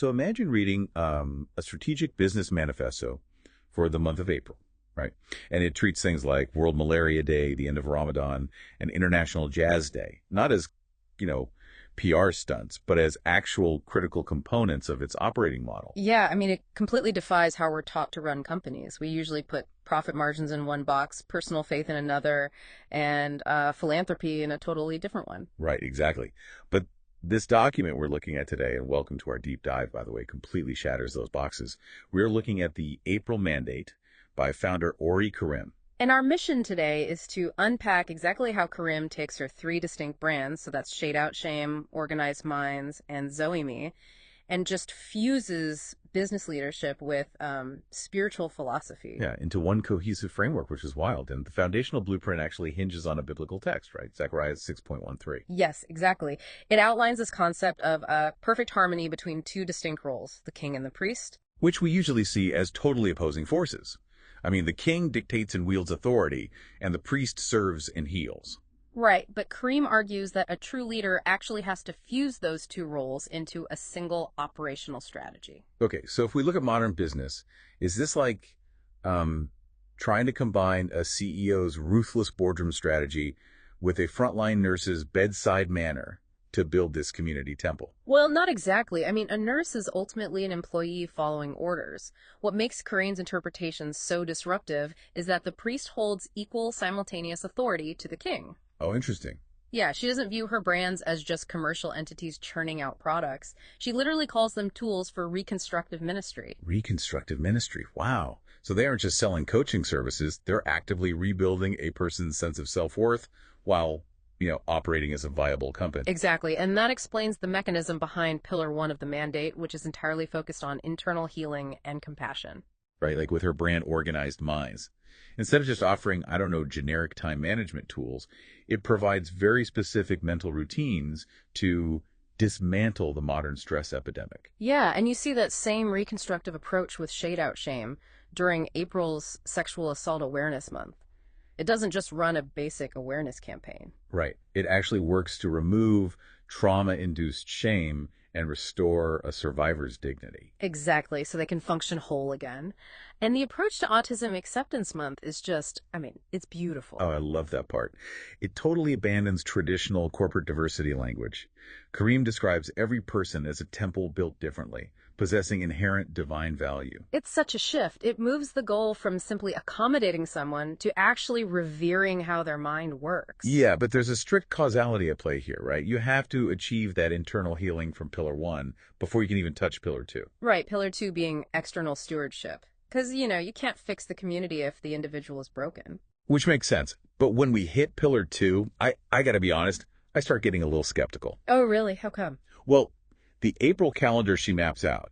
So imagine reading a strategic business manifesto for the month of April, right? And it treats things like World Malaria Day, the end of Ramadan, and International Jazz Day, not as, you know, PR stunts, but as actual critical components of its operating model. Yeah, I mean, it completely defies how we're taught to run companies. We usually put profit margins in one box, personal faith in another, and philanthropy in a totally different one. Right, exactly. But this document we're looking at today, and welcome to our deep dive, by the way, completely shatters those boxes. We're looking at the April Mandate by founder Orrie Karim. And our mission today is to unpack exactly how Karim takes her three distinct brands, so that's Shade Out Shame, Organized Minds, and Zoe Me, and just fuses business leadership with spiritual philosophy. Yeah, into one cohesive framework, which is wild. And the foundational blueprint actually hinges on a biblical text, right? Zechariah 6.13. Yes, exactly. It outlines this concept of a perfect harmony between two distinct roles, the king and the priest. Which we usually see as totally opposing forces. I mean, the king dictates and wields authority, and the priest serves and heals. Right, but Karim argues that a true leader actually has to fuse those two roles into a single operational strategy. Okay, so if we look at modern business, is this like trying to combine a CEO's ruthless boardroom strategy with a frontline nurse's bedside manner to build this community temple? Well, not exactly. I mean, a nurse is ultimately an employee following orders. What makes Karim's interpretation so disruptive is that the priest holds equal simultaneous authority to the king. Oh, interesting. Yeah, she doesn't view her brands as just commercial entities churning out products. She literally calls them tools for reconstructive ministry. Reconstructive ministry. Wow. So they aren't just selling coaching services, they're actively rebuilding a person's sense of self-worth while, operating as a viable company. Exactly, and that explains the mechanism behind Pillar 1 of the mandate, which is entirely focused on internal healing and compassion. Right, like with her brand Organized Minds. Instead of just offering, generic time management tools, it provides very specific mental routines to dismantle the modern stress epidemic. Yeah, and you see that same reconstructive approach with Shade Out Shame during April's Sexual Assault Awareness Month. It doesn't just run a basic awareness campaign. Right. It actually works to remove trauma-induced shame and restore a survivor's dignity. Exactly, so they can function whole again. And the approach to Autism Acceptance Month is just, it's beautiful. Oh, I love that part. It totally abandons traditional corporate diversity language. Karim describes every person as a temple built differently, possessing inherent divine value. It's such a shift. It moves the goal from simply accommodating someone to actually revering how their mind works. Yeah, but there's a strict causality at play here, right? You have to achieve that internal healing from Pillar 1 before you can even touch Pillar 2. Right, Pillar 2 being external stewardship. Because, you can't fix the community if the individual is broken. Which makes sense. But when we hit Pillar 2, I got to be honest, I start getting a little skeptical. Oh, really? How come? Well, the April calendar she maps out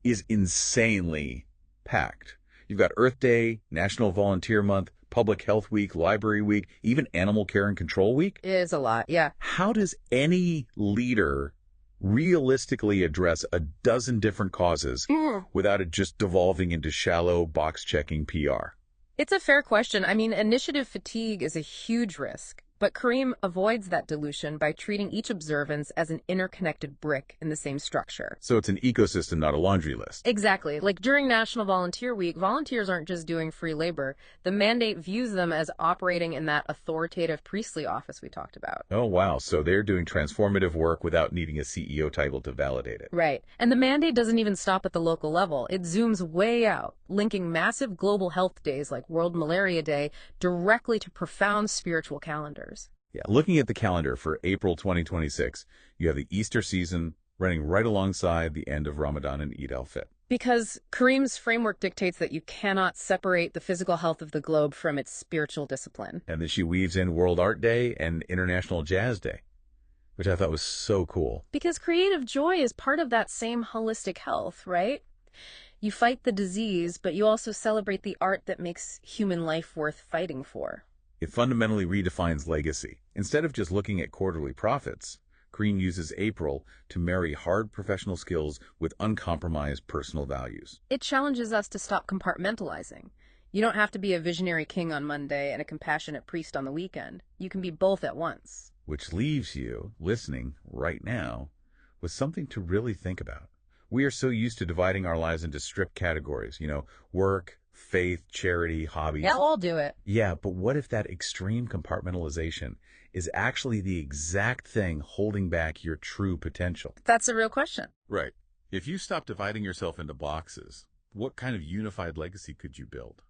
is insanely packed. You've got Earth Day, National Volunteer Month, Public Health Week, Library Week, even Animal Care and Control Week. It is a lot, yeah. How does any leader realistically address a dozen different causes without it just devolving into shallow box-checking PR? It's a fair question. Initiative fatigue is a huge risk. But Karim avoids that dilution by treating each observance as an interconnected brick in the same structure. So it's an ecosystem, not a laundry list. Exactly. Like during National Volunteer Week, volunteers aren't just doing free labor. The mandate views them as operating in that authoritative priestly office we talked about. Oh, wow. So they're doing transformative work without needing a CEO title to validate it. Right. And the mandate doesn't even stop at the local level. It zooms way out, linking massive global health days like World Malaria Day directly to profound spiritual calendars. Yeah, looking at the calendar for April 2026, you have the Easter season running right alongside the end of Ramadan and Eid al-Fitr. Because Karim's framework dictates that you cannot separate the physical health of the globe from its spiritual discipline. And then she weaves in World Art Day and International Jazz Day, which I thought was so cool. Because creative joy is part of that same holistic health, right? You fight the disease, but you also celebrate the art that makes human life worth fighting for. It fundamentally redefines legacy. Instead of just looking at quarterly profits, Karim uses April to marry hard professional skills with uncompromised personal values. It challenges us to stop compartmentalizing. You don't have to be a visionary king on Monday and a compassionate priest on the weekend. You can be both at once. Which leaves you, listening right now, with something to really think about. We are so used to dividing our lives into strict categories, work, faith, charity, Yeah, hobbies. I'll do it. Yeah, but what if that extreme compartmentalization is actually the exact thing holding back your true potential? That's a real question. Right. If you stop dividing yourself into boxes, what kind of unified legacy could you build?